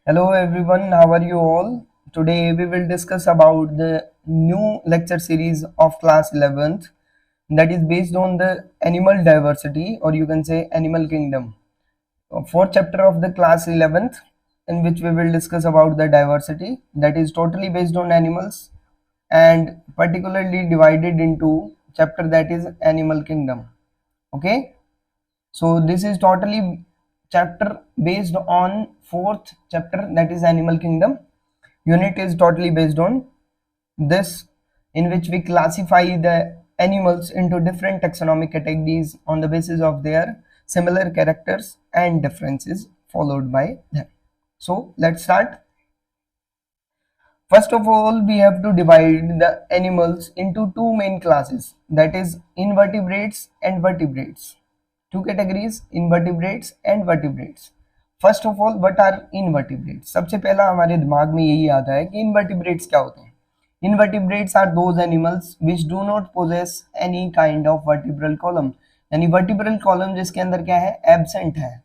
Hello everyone, how are you all? Today we will discuss about the new lecture series of class 11th that is based on the animal diversity, or you can say animal kingdom. Fourth chapter of the class 11th, in which we will discuss about the diversity that is totally based on animals and particularly divided into chapter that is animal kingdom. Okay, so this is totally chapter based on fourth chapter, that is animal kingdom. Unit is totally based on this, in which we classify the animals into different taxonomic categories on the basis of their similar characters and differences followed by them. So let's start. First of all, we have to divide the animals into two main classes, that is invertebrates and vertebrates. Two categories, invertebrates and vertebrates. First of all what are invertebrates? सबसे पहला हमारे दिमाग में यही आता है कि invertebrates क्या होते हैं. Invertebrates are those animals which do not possess any kind of vertebral column, यानी वर्टिब्रल कॉलम जिसके अंदर क्या है, एब्सेंट है,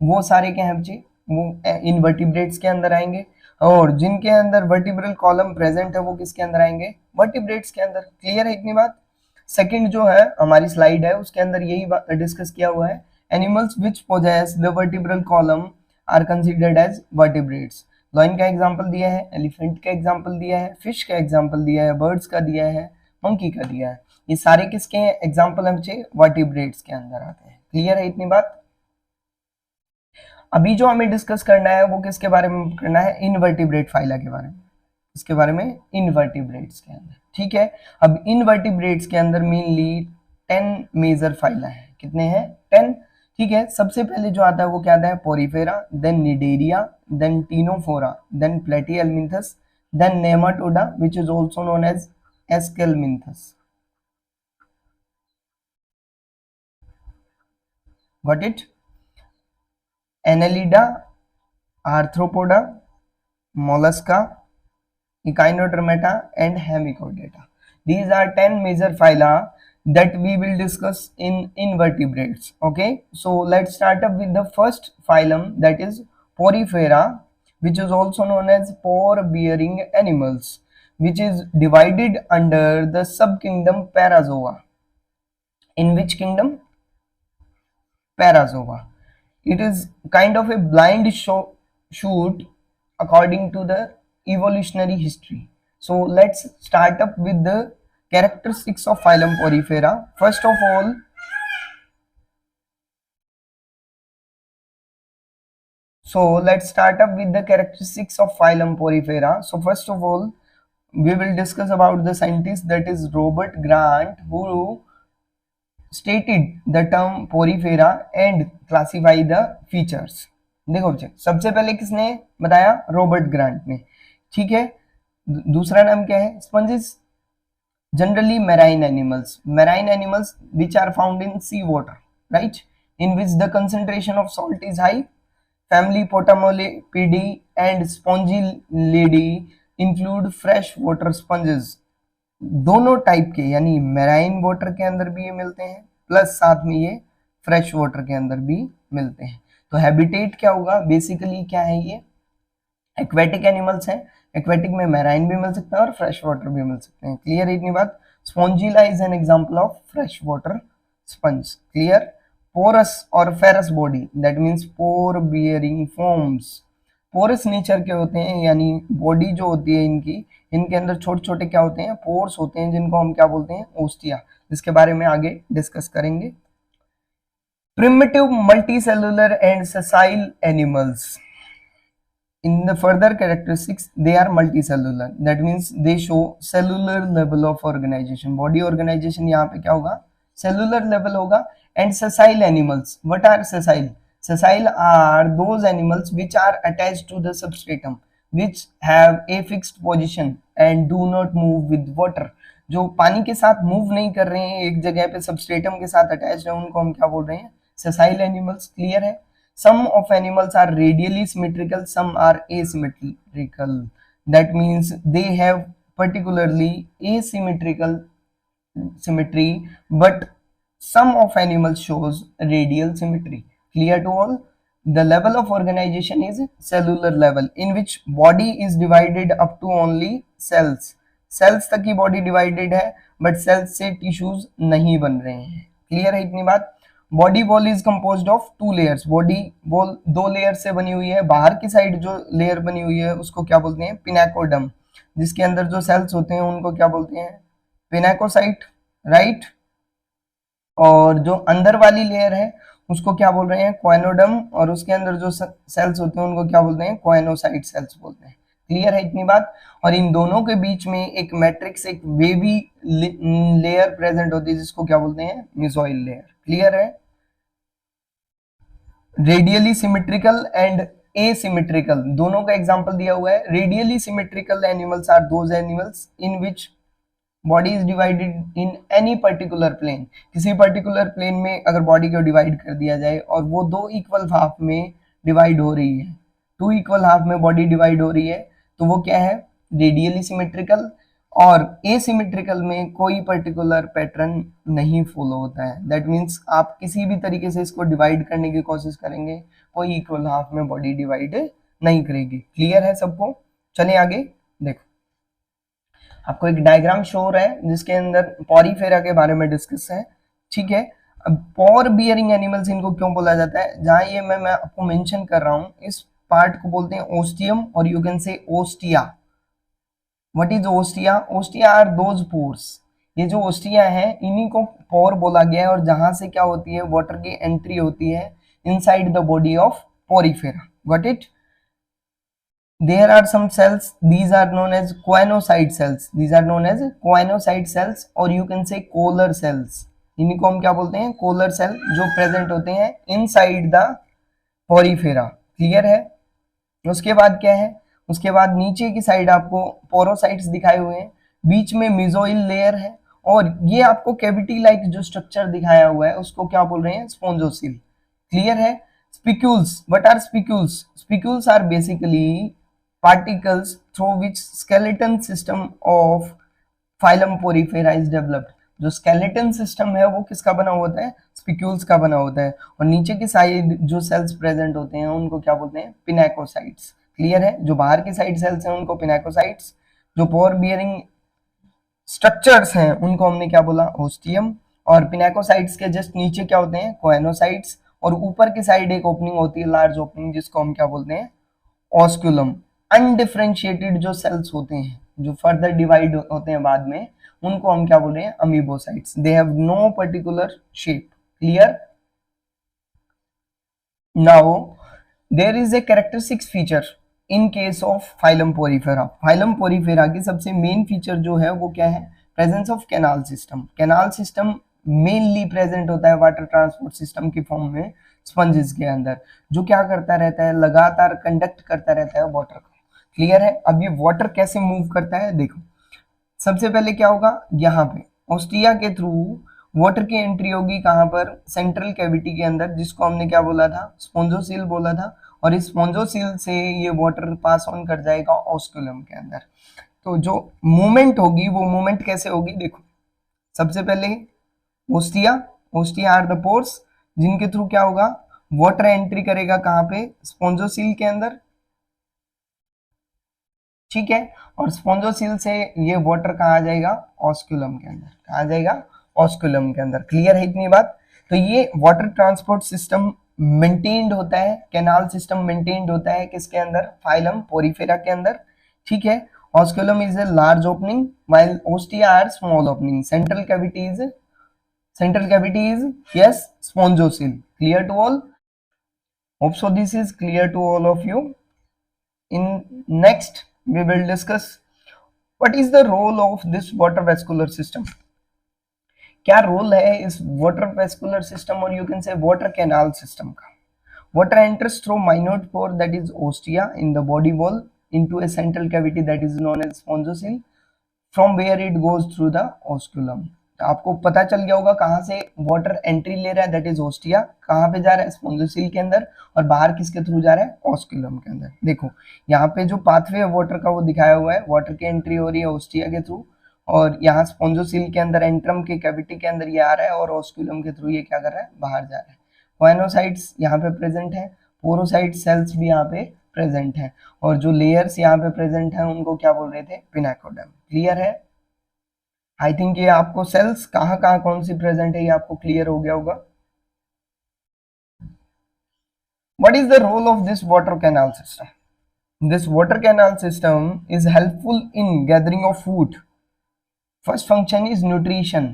वो सारे क्या है बच्चे, वो इनवर्टिब्रेट्स के अंदर आएंगे. और जिनके अंदर वर्टिब्रल कॉलम प्रेजेंट है वो किसके अंदर आएंगे, वर्टिब्रेट्स के अंदर. क्लियर है इतनी बात? सेकंड जो है हमारी स्लाइड है उसके अंदर यही डिस्कस किया हुआ है. Animals which possess the vertebral column are considered as vertebrates. Lion का एग्जांपल दिया है, एलिफेंट का एग्जांपल दिया है, फिश का एग्जांपल दिया है, बर्ड्स का दिया है, मंकी का दिया है. ये सारे किसके एग्जांपल है बच्चे, वर्टिब्रेट्स के अंदर आते हैं. क्लियर है इतनी बात? अभी जो हमें डिस्कस करना है वो किसके बारे में करना है, इनवर्टिब्रेट फाइला के बारे में. इसके बारे में इनवर्टिब्रेट्स के अंदर. ठीक है, अब इनवर्टिब्रेट्स के अंदर मेनली 10 मेजर फाइला है. कितने हैं? 10. ठीक है, सबसे पहले जो आता है वो क्या आता है, Porifera, then Cnidaria, then Ctenophora, then Platyhelminthes, then Nematoda which is also known as Aschelminthes. Got it? Annelida, Arthropoda, Mollusca, Echinodermata and Hemichordata. These are 10 major phyla that we will discuss in invertebrates. Okay, so let's start up with the first phylum, that is Porifera, which is also known as pore-bearing animals, which is divided under the subkingdom Parazoa. In which kingdom? Parazoa. It is kind of a blind shoot according to the evolutionary history. So let's start up with the characteristics of phylum Porifera. First of all, let's start up with the characteristics of phylum Porifera. So first of all, we will discuss about the scientist, that is Robert Grant, who stated the term Porifera and classify the features. देखो बच्चे, सबसे पहले किसने बताया, Robert grant ने. ठीक है, दूसरा नाम क्या है, sponges. Generally marine animals which are found in sea water, right, in which the concentration of salt is high. Family Potamolipidae and Spongillidae include fresh water sponges. दोनों टाइप के, यानी मैराइन वाटर के अंदर भी ये मिलते हैं, प्लस साथ में ये फ्रेश वाटर के अंदर भी मिलते हैं. तो हैबिटेट क्या होगा, बेसिकली क्या है, ये एक्वेटिक एनिमल्स हैं. एक्वेटिक में मैराइन भी मिल सकता है और फ्रेश वाटर भी मिल सकते हैं. क्लियर है इतनी बात? Spongilla is an example of fresh water sponge. Clear? Porous और फेरस body, that means pore bearing forms. Porous nature के होते हैं, यानी बॉडी जो होती है इनकी, इनके अंदर छोटे छोटे क्या होते हैं, पोर्स होते हैं, जिनको हम क्या बोलते हैं, ओस्टिया, जिसके बारे में आगे डिस्कस करेंगे. Primitive multicellular and sessile animals. In the further characteristics, they are multicellular. That means they show cellular level of organization. Body organization यहाँ पे क्या होगा, cellular level होगा. And sessile animals. What are sessile? Sessile are those animals which are attached to the substratum, which have a fixed position and do not move with water. जो पानी के साथ move नहीं कर रहे हैं, एक जगह पे सबस्ट्रेटम के साथ अटैच है, उनको हम क्या बोल रहे हैं, sessile animals. Clear है? Some of animals are radially symmetrical, some are asymmetrical. That means they have particularly asymmetrical symmetry, but some of animals shows radial symmetry. Clear to all? The level of organization is cellular level, in which body is divided up to only cells. cells तक ही body divided है, but cells से tissues नहीं बन रहे हैं. Clear है इतनी बात? Body wall is composed of 2 layers. Body wall 2 layer से बनी हुई है. बाहर की साइड जो लेयर बनी हुई है उसको क्या बोलते हैं? पिनाकोडम. जिसके अंदर जो सेल्स होते हैं उनको क्या बोलते हैं? पिनाकोसाइट, राइट. और जो अंदर वाली लेयर है उसको क्या बोल रहे हैं? क्वाइनोडम. और उसके अंदर जो सेल्स होते हैं उनको क्या बोलते हैं? क्वाइनोसाइट सेल्स बोलते हैं. क्लियर है इतनी बात? और इन दोनों के बीच में एक मैट्रिक्स, एक वेवी लेयर प्रेजेंट होती है जिसको क्या बोलते हैं? Mesoglea layer. क्लियर है? रेडियली सिमेट्रिकल एंड एसिमेट्रिकल दोनों का एग्जांपल दिया हुआ है. Radially symmetrical animals are those animals in which body is divided in any particular plane. किसी पर्टिकुलर प्लेन में अगर बॉडी को डिवाइड कर दिया जाए और वो 2 इक्वल हाफ में डिवाइड हो रही है, 2 इक्वल हाफ में बॉडी डिवाइड हो रही है, तो वो क्या है? Radially symmetrical. और एसिमेट्रिकल में कोई पर्टिकुलर पैटर्न नहीं फॉलो होता है. दैट मीन्स आप किसी भी तरीके से इसको डिवाइड करने की कोशिश करेंगे, कोई इक्वल हाफ में बॉडी डिवाइड नहीं करेगी. क्लियर है सबको? चलिए आगे देखो. आपको एक डायग्राम शो हो रहा है जिसके अंदर पॉरीफेरा के बारे में डिस्कस है. ठीक है. अब पॉर बियरिंग एनिमल्स इनको क्यों बोला जाता है? जहां ये मैं आपको मेंशन कर रहा हूं, इस पार्ट को बोलते हैं ओस्टियम, और you can say ostia. What is ostia? Ostia are those pores. ये जो ओस्टिया है इन्हीं को पोर बोला गया है, और जहां से क्या होती है? वाटर की एंट्री होती है inside the body of Porifera. Got it? There are some cells, these are known as choanocyte cells. These are known as choanocyte cells, or you can say collar cells. इन्हीं को हम क्या बोलते हैं? Collar cell, जो present होते हैं inside the Porifera. Clear है? उसके बाद क्या है? उसके बाद नीचे की साइड आपको पोरोसाइट्स दिखाए हुए हैं, बीच में मेसोइल लेयर है, और ये आपको कैविटी लाइक जो स्ट्रक्चर दिखाया हुआ है उसको क्या बोल रहे हैं? स्पोंजोसिल. क्लियर है? Spicules. What are spicules? Spicules are basically particles through which skeleton system of phylum Porifera is developed. जो skeleton system है वो किसका बना होता है? Spicules का बना होता है. और नीचे की साइड जो सेल्स प्रेजेंट होते हैं उनको क्या बोलते हैं? पिनाकोसाइट्स. क्लियर है? जो बाहर की साइड सेल्स हैं उनको पिनाकोसाइट्स, जो पोर बियरिंग स्ट्रक्चर्स हैं उनको हमने क्या बोला? ओस्टियम. और पिनाकोसाइट्स के जस्ट नीचे क्या होते हैं? कोएनोसाइट्स. और ऊपर की साइड एक ओपनिंग होती है, लार्ज ओपनिंग, जिसको हम क्या बोलते हैं? ऑस्कुलम. अनडिफरेंशिएटेड जो सेल्स होते हैं जो फर्दर डिवाइड होते हैं बाद में, उनको हम क्या बोल रहे हैं? Amoebocytes. They have no particular shape. Clear? Now there is a characteristic feature in case of phylum porifera. Phylum porifera की सबसे मेन फीचर जो है वो क्या है? Presence of canal system. Canal system mainly present होता है वाटर ट्रांसपोर्ट सिस्टम की फॉर्म में स्पंजेस के अंदर, जो क्या करता रहता है? लगातार कंडक्ट करता रहता है वाटर को. क्लियर है? अब ये वाटर कैसे मूव करता है देखो. सबसे पहले क्या होगा? यहाँ पे ओस्टिया के थ्रू वाटर की एंट्री होगी. कहाँ पर? सेंट्रल कैविटी के अंदर, जिसको हमने क्या बोला था? स्पोंजोसिल बोला था. और इस स्पोंजोसिल से ये वाटर पास ऑन कर जाएगा ऑस्कुलम के अंदर. तो जो मूवमेंट होगी वो मूवमेंट कैसे होगी देखो. सबसे पहले ओस्टिया आर द पोर्स जिनके थ्रू क्या होगा? वाटर एंट्री करेगा. कहाँ पे? स्पोंजोसिल के अंदर. ठीक है. और स्पोंजोसिल से ये वाटर कहाँ आ जाएगा? ऑस्कुलम के अंदर. कहाँ आ जाएगा? ऑस्कुलम के अंदर. क्लियर है इतनी बात? तो ये वाटर ट्रांसपोर्ट सिस्टम मेंटेन्ड होता है, कैनाल सिस्टम मेंटेन्ड होता है किसके अंदर? फाइलम पोरीफेरा के अंदर. ठीक है. Osculum is a large opening while ostia are small opening. Central cavity is yes, spongosil. Clear to all? Hope so this is clear to all of you. In next we will discuss what is the role of this water vascular system. क्या role है इस water vascular system और you can से water canal system का? Water enters through minute pore, that is ostia, in the body wall into a central cavity that is known as spongosil, from where it goes through the osculum. तो आपको पता चल गया होगा कहाँ से water entry ले रहा है, दैट इज ओस्टिया. कहाँ पे जा रहा है? स्पोंजोसिल के अंदर. और बाहर किसके थ्रू जा रहा है? ऑस्कुलम के अंदर. देखो यहाँ पे जो पाथवे वाटर का वो दिखाया हुआ है, वाटर की एंट्री हो रही है ओस्टिया के थ्रू, और यहाँ स्पोंजोसिल के अंदर एंट्रम के कैविटी के अंदर ये आ रहा है, और ऑस्कुलम के थ्रू ये क्या कर रहा है? बाहर जा रहा है. क्वाइनोसाइट्स यहाँ पे प्रेजेंट है. पोरोसाइट सेल्स भी यहाँ पे प्रेजेंट है, और जो लेयर्स यहाँ पे प्रेजेंट है उनको क्या बोल रहे थे, पिनाकोडर्म। क्लियर है? आई थिंक ये आपको सेल्स कहाँ कहाँ कौन सी प्रेजेंट है ये आपको क्लियर हो गया होगा। What is the role of this water canal system? This water canal system is helpful in gathering of food. First function is nutrition,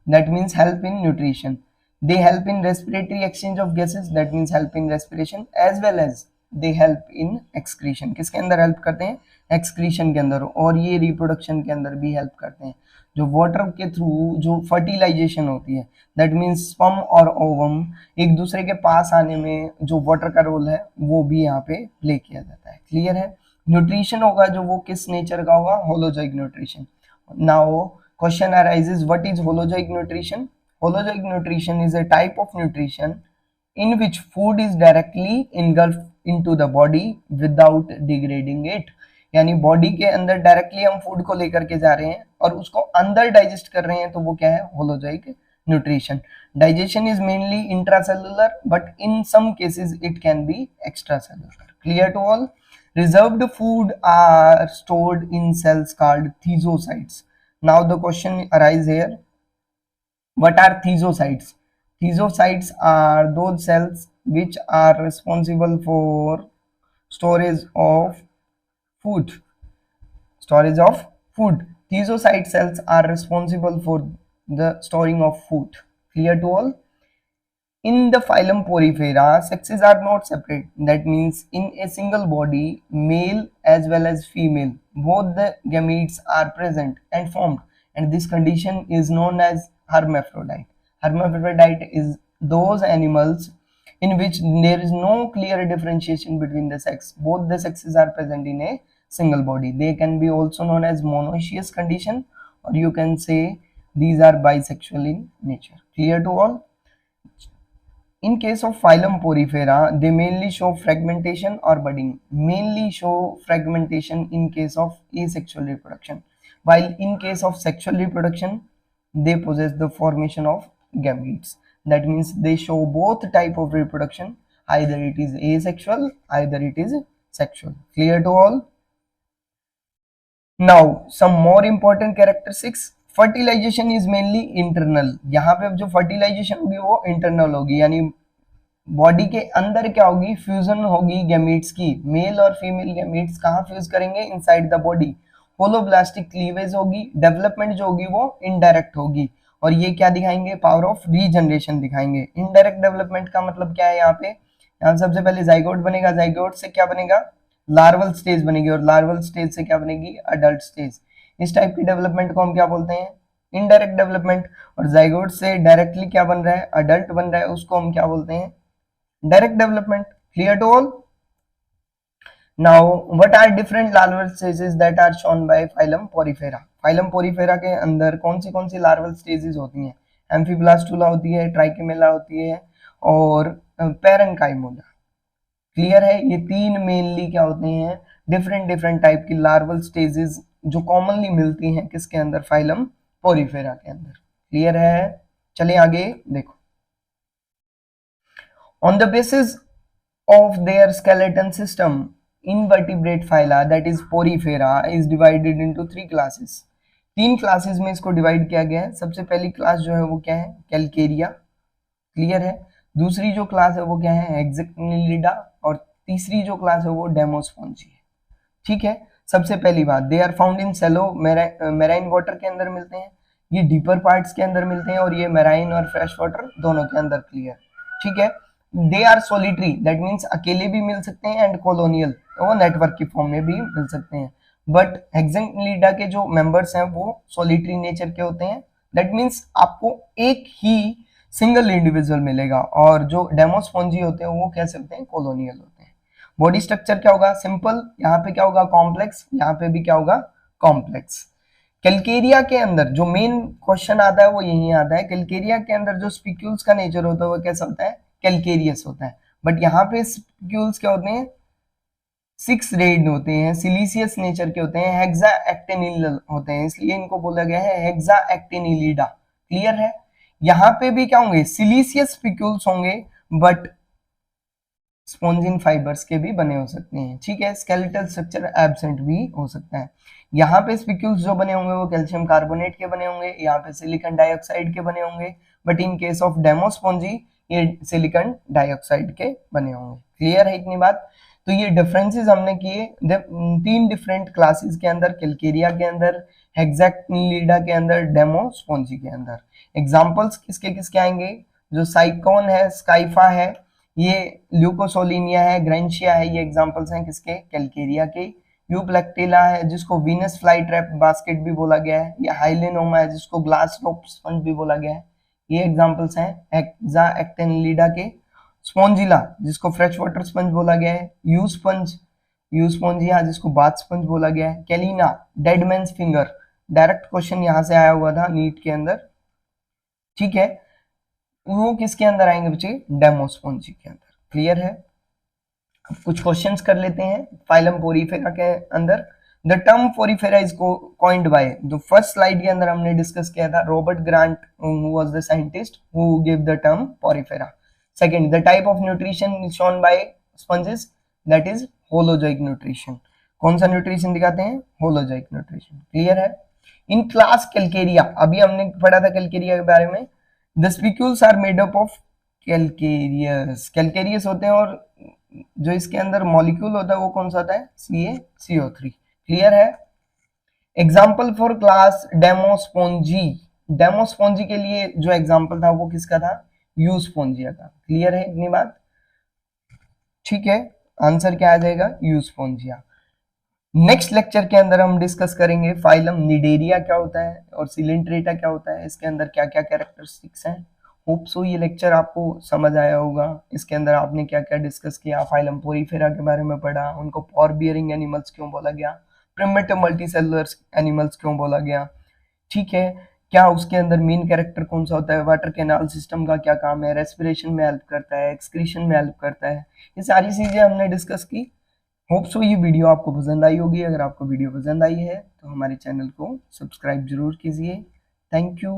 that means help in nutrition. They help in respiratory exchange of gases, that means help in respiration, as well as they help in excretion. किसके अंदर help करते हैं, excretion के अंदर, और ये reproduction के अंदर भी हेल्प करते हैं। जो वाटर के थ्रू जो फर्टिलाइजेशन होती है, दैट मीन्स स्पर्म और ओवम एक दूसरे के पास आने में जो वाटर का रोल है वो भी यहाँ पे प्ले किया जाता है। क्लियर है? न्यूट्रिशन होगा जो वो किस नेचर का होगा, holozoic nutrition. Now question arises, what is holozoic nutrition? Holozoic nutrition is a type of nutrition in which food is directly engulfed into the body without degrading it. यानी body के अंदर directly हम food को लेकर के जा रहे हैं और उसको अंदर डाइजेस्ट कर रहे हैं, तो वो क्या है, holozoic nutrition. Digestion is mainly intracellular, but in some cases it can be extracellular. Clear to all? Reserved food are stored in cells called thesmocytes. Now the question arises here, what are thesmocytes? Thesmocytes are those cells which are responsible for storage of food. Storage of food. Thesmocyte cells are responsible for the storing of food. Clear to all? In the phylum Porifera, sexes are not separate. That means in a single body, male as well as female, both the gametes are present and formed, and this condition is known as hermaphrodite. Hermaphrodite is those animals in which there is no clear differentiation between the sex. Both the sexes are present in a single body. They can be also known as monoecious condition, or you can say these are bisexual in nature. Clear to all? In case of phylum Porifera, they mainly show fragmentation or budding. Mainly show fragmentation in case of asexual reproduction, while in case of sexual reproduction, they possess the formation of gametes. That means they show both type of reproduction, either it is asexual, either it is sexual. Clear to all? Now some more important characteristics. Fertilisation is mainly internal. यहाँ पे जो fertilisation होगी वो internal होगी, यानी body के अंदर क्या होगी, फ्यूजन होगी गैमीट्स की। मेल और फीमेल गैमीट्स कहाँ फ्यूज करेंगे, inside the body. Holoblastic cleavage होगी। डेवलपमेंट जो होगी वो इनडायरेक्ट होगी, और ये क्या दिखाएंगे, पावर ऑफ रीजनरेशन दिखाएंगे। इनडायरेक्ट डेवलपमेंट का मतलब क्या है, यहाँ सबसे पहले जाइगोट बनेगा, जाइगोट से क्या बनेगा, लार्वल स्टेज बनेगी, और लार्वल स्टेज से क्या बनेगी, अडल्ट स्टेज। इस टाइप की डेवलपमेंट को हम क्या बोलते हैं, इनडायरेक्ट डेवलपमेंट। और जाइगोट से डायरेक्टली क्या बन रहा है, अडल्ट बन रहा है, उसको हम क्या बोलते हैं, direct development. Clear to all? Now what are different larval stages that are shown by phylum porifera? Phylum porifera के अंदर कौन सी लार्वल स्टेजेस होती हैं? एम्फीब्लास्टुला होती है, ट्राइकेमेला होती है, और पैरेन्काइमोला। क्लियर है? ये तीन मेनली क्या होते हैं, डिफरेंट टाइप की लार्वल स्टेजेस जो कॉमनली मिलती हैं किसके अंदर, फाइलम पोरिफेरा के अंदर। क्लियर है? चलिए आगे देखो। On the basis of their skeleton system, invertebrate phyla, that is Porifera, is divided into 3 classes. 3 classes में इसको डिवाइड किया गया है। सबसे पहली क्लास जो है वो क्या है, कैलकेरिया। क्लियर है? दूसरी जो क्लास है वो क्या है, हेक्सेक्टिनिलिडा, और तीसरी जो क्लास है वो डेमोस्पोंजी है। ठीक है? सबसे पहली बात, they are found in shallow marine water के अंदर मिलते हैं, ये डीपर पार्ट्स के अंदर मिलते हैं, और ये मेराइन और फ्रेश वाटर दोनों के अंदर। क्लियर? ठीक है? They are solitary, that means अकेले भी मिल सकते हैं, एंड कॉलोनियल, तो वो नेटवर्क की फॉर्म में भी मिल सकते हैं। बट हेक्सेक्टिनिलिडा के जो मेंबर्स हैं वो सोलिटरी नेचर के होते हैं, दैट मीन्स आपको एक ही सिंगल इंडिविजुअल मिलेगा, और जो डेमोस्पोंजी होते हैं वो कैसे होते हैं, कॉलोनियल होते हैं। बॉडी स्ट्रक्चर क्या होगा, सिंपल, यहाँ पे क्या होगा, कॉम्प्लेक्स, यहाँ पे भी क्या होगा, कॉम्प्लेक्स। कैलकेरिया के अंदर जो मेन क्वेश्चन आता है वो यही आता है, कैलकेरिया के अंदर जो स्पिक्यूल्स का नेचर होता है वो कैसा होता है, कैलकेरियस होता है। बट यहाँ पे स्पिक्यूल्स क्या होते हैं, 6 रेड होते हैं, सिलीसियस नेचर के होते हैं, हेक्सा एक्टिनिल होते हैं, इसलिए इनको बोला गया है हेक्सा एक्टिनिलिडा। क्लियर है? यहाँ पे भी क्या होंगे, सिलीसियस स्पिक्यूल्स होंगे, बट स्पॉन्जिन फाइबर्स के भी बने हो सकते हैं, ठीक है। स्केलेटल स्ट्रक्चर एब्सेंट भी हो सकता है। यहाँ पे स्पिक्यूल्स जो बने होंगे वो कैल्शियम कार्बोनेट के बने होंगे, यहाँ पे सिलिकॉन डाइऑक्साइड के बने होंगे, बट इन केस ऑफ डेमोस्पोंजी ये सिलिकॉन डाइऑक्साइड के बने होंगे। क्लियर है इतनी बात? तो ये डिफरेंसेस हमने किए 3 डिफरेंट क्लासेस के अंदर, कैलकेरिया के अंदर, हेक्साक्टिनिडा के अंदर, डेमोस्पोंजी के अंदर। एग्जांपल्स किसके किसके आएंगे? जो साइकोन है, स्काइफा है, ये ल्यूकोसोलिनिया है, ग्रेंशिया है, ये एग्जांपल्स हैं किसके? कैलकेरिया के। यूप्लेक्टिला है जिसको वीनस फ्लाई ट्रैप बास्केट भी बोला गया है, या हाइलेनोमा है जिसको ग्लास रोप स्पंज भी बोला गया है, ये एग्जांपल्स हैं हेक्साक्टिनिडा के। स्पॉन्जिला जिसको फ्रेश वाटर स्पंज बोला गया है, यूस्पोंजिया जिसको बाथ स्पंज बोला गया है, Chalina dead man's finger, direct question यहाँ से आया हुआ था नीट के अंदर, ठीक है। वो किसके अंदर आएंगे बच्चे? डेमोस्पोंजी के अंदर। क्लियर है? अब कुछ क्वेश्चंस कर लेते हैं फाइलम पोरीफेरा के अंदर। The term Porifera is coined by, जो फर्स्ट स्लाइड के अंदर हमने डिस्कस किया था, Robert grant was the scientist who give the term Porifera. Second, the type of nutrition shown by sponges, that is holozoic nutrition. कौन सा nutrition दिखाते हैं? Holozoic nutrition. क्लियर है? इन क्लास कैलकेरिया, अभी हमने पढ़ा था कैलकेरिया के बारे में, the spicules are made up of calcareous, calcareous होते हैं, और जो इसके अंदर मॉलिक्यूल होता है वो कौन सा होता है? CaCO3। क्लियर है? एग्जाम्पल फॉर क्लास डेमोस्पोंजी, डेमोस्पोंजी के लिए जो एग्जाम्पल था वो किसका था? यूस्पोंजिया का। क्लियर है इतनी बात? ठीक है, आंसर क्या आ जाएगा? यूस्पोंजिया। नेक्स्ट लेक्चर के अंदर हम डिस्कस करेंगे फाइलम निडेरिया क्या होता है और सिलेंट्रेटा क्या होता है, इसके अंदर क्या क्या कैरेक्टरिस्टिक्स हैं। होप सो ये लेक्चर आपको समझ आया होगा। इसके अंदर आपने क्या क्या डिस्कस किया, फाइलम पोरीफेरा के बारे में पढ़ा, उनको पॉर बियरिंग एनिमल्स क्यों बोला गया, प्रिमिटिव मल्टीसेलुलर एनिमल्स क्यों बोला गया, ठीक है। क्या उसके अंदर मेन कैरेक्टर कौन सा होता है, वाटर कैनाल सिस्टम का क्या काम है, रेस्पिरेशन में हेल्प करता है, एक्सक्रीशन में हेल्प करता है, ये सारी चीजें हमने डिस्कस की। होप सो ये वीडियो आपको पसंद आई होगी। अगर आपको वीडियो पसंद आई है तो हमारे चैनल को सब्सक्राइब जरूर कीजिए। Thank you.